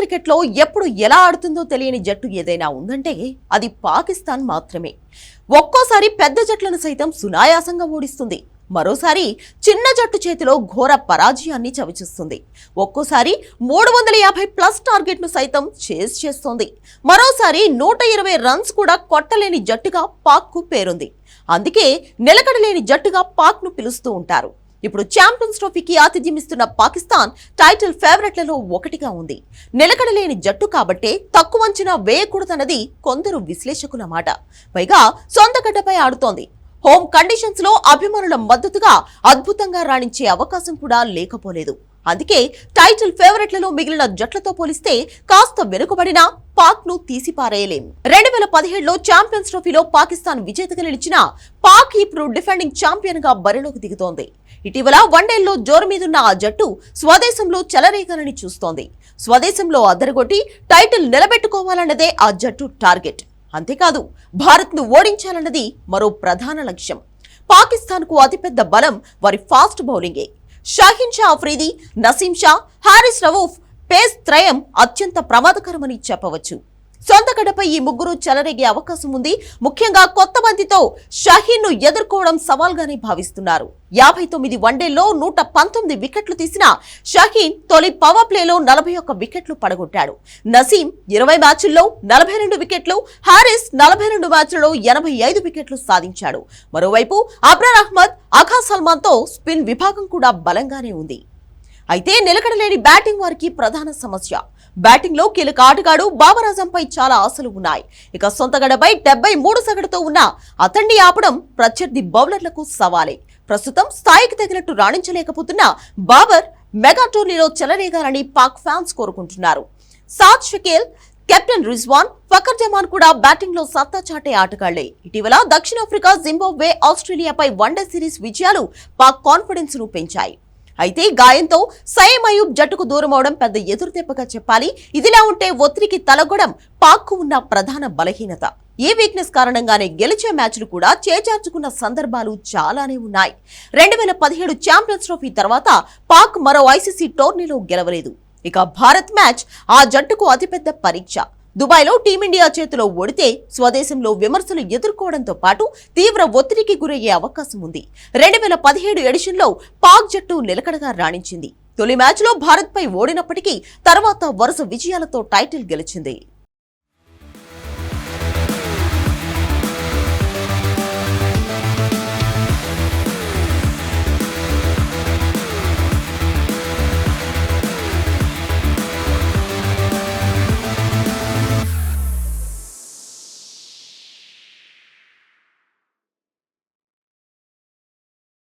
క్రికెట్లో ఎప్పుడు ఎలా ఆడుతుందో తెలియని జట్టు ఏదైనా ఉందంటే అది పాకిస్తాన్ మాత్రమే. ఒక్కోసారి పెద్ద జట్లను సైతం సునాయాసంగా ఓడిస్తుంది. మరోసారి చిన్న జట్టు చేతిలో ఘోర పరాజయాన్ని చవిచూస్తుంది. ఒక్కోసారి 350+ టార్గెట్ను సైతం చేజ్ చేస్తోంది. మరోసారి 120 రన్స్ కూడా కొట్టలేని జట్టుగా పాక్కు పేరుంది. అందుకే నిలకడలేని జట్టుగా పాక్ను పిలుస్తూ ఉంటారు. ఇప్పుడు ఛాంపియన్స్ ట్రోఫీకి ఆతిథ్యమిస్తున్న పాకిస్తాన్ టైటిల్ ఫేవరెట్లలో ఒకటిగా ఉంది. నిలకడలేని జట్టు కాబట్టే తక్కువ అంచనా వేయకూడదన్నది కొందరు విశ్లేషకుల మాట. పైగా సొంత గడ్డపై ఆడుతోంది. హోమ్ కండిషన్స్ లో అభిమానుల మద్దతుగా అద్భుతంగా రాణించే అవకాశం కూడా లేకపోలేదు. అందుకే టైటిల్ ఫేవరెట్లలో మిగిలిన జట్లతో పోలిస్తే కాస్త వెనుకబడిన పాక్ ను తీసిపారేయలేం. 2017లో ఛాంపియన్స్ ట్రోఫీలో పాకిస్తాన్ విజేతగా నిలిచిన పాక్ ఇప్పుడు డిఫెండింగ్ ఛాంపియన్ గా బరిలోకి దిగుతోంది. ఇటీవల వన్డేల్లో జోరు మీదున్న ఆ జట్టు స్వదేశంలో చెలరేగాలని చూస్తోంది. స్వదేశంలో అదరగొట్టి టైటిల్ నిలబెట్టుకోవాలన్నదే ఆ జట్టు టార్గెట్. అంతేకాదు భారత్ ను ఓడించాలన్నది మరో ప్రధాన లక్ష్యం. పాకిస్తాన్ కు అతిపెద్ద బలం వారి ఫాస్ట్ బౌలింగే. షాహీన్ షా అఫ్రీది, నసీం షా, హారిస్ రవూఫ్ పేస్ త్రయం అత్యంత ప్రమాదకరమని చెప్పవచ్చు. సొంత గడపై ఈ ముగ్గురు చెలరేగే అవకాశం ఉంది. ముఖ్యంగా కొత్త బంతితో షాహీన్ ను ఎదుర్కోవడం సవాల్గానే భావిస్తున్నారు. 59 వన్డేల్లో 119 వికెట్లు తీసిన షాహీన్ తొలి పవర్ ప్లేలో 41 వికెట్లు పడగొట్టాడు. నసీం 20 మ్యాచ్ల్లో 42 వికెట్లు, హారిస్ 42 మ్యాచ్లలో 85 వికెట్లు సాధించాడు. మరోవైపు అబ్రార్ అహ్మద్, అఘా సల్మాన్ తో స్పిన్ విభాగం కూడా బలంగానే ఉంది. అయితే నిలకడలేని బ్యాటింగ్ వారికి ప్రధాన సమస్య. బ్యాటింగ్ లో కీలక ఆటగాడు బాబర్ ఆజంపై చాలా ఆశలు ఉన్నాయి. ఇక సొంత గడపై 73 సగటుతో ఉన్న అతన్ని ఆపడం ప్రత్యర్థి బౌలర్లకు సవాలే. ప్రస్తుతం స్థాయికి తగినట్టు రాణించలేకపోతున్న బాబర్ మెగా టోర్నీలో చెలరేగాలని పాక్ ఫ్యాన్స్ కోరుకుంటున్నారు. సాద్ షకీల్, కెప్టెన్ రిజ్వాన్, ఫకర్ జమాన్ కూడా బ్యాటింగ్ లో సత్తా చాటే ఆటగాళ్లే. ఇటీవల దక్షిణాఫ్రికా, జింబాబ్వే, ఆస్ట్రేలియాపై వన్డే సిరీస్ విజయాలు పాక్ కాన్ఫిడెన్స్ ను పెంచాయి. అయితే గాయంతో సయీం అయూబ్ జట్టుకు దూరం అవడం పెద్ద ఎదురుదెబ్బగా చెప్పాలి. ఇదిలా ఉంటే ఒత్తిడికి తలగొడం పాక్కు ఉన్న ప్రధాన బలహీనత. ఈ వీక్నెస్ కారణంగానే గెలిచే మ్యాచ్లు కూడా చేజార్చుకున్న సందర్భాలు చాలానే ఉన్నాయి. 2017 ఛాంపియన్స్ ట్రోఫీ తర్వాత పాక్ మరో ఐసీసీ టోర్నీలో గెలవలేదు. ఇక భారత్ మ్యాచ్ ఆ జట్టుకు అతిపెద్ద పరీక్ష. దుబాయ్లో టీమిండియా చేతిలో ఓడితే స్వదేశంలో విమర్శలు ఎదుర్కోవడంతో పాటు తీవ్ర ఒత్తిడికి గురయ్యే అవకాశం ఉంది. 2017 ఎడిషన్లో పాక్ జట్టు నిలకడగా రాణించింది. తొలి మ్యాచ్లో భారత్పై ఓడినప్పటికీ తర్వాత వరుస విజయాలతో టైటిల్ గెలిచింది.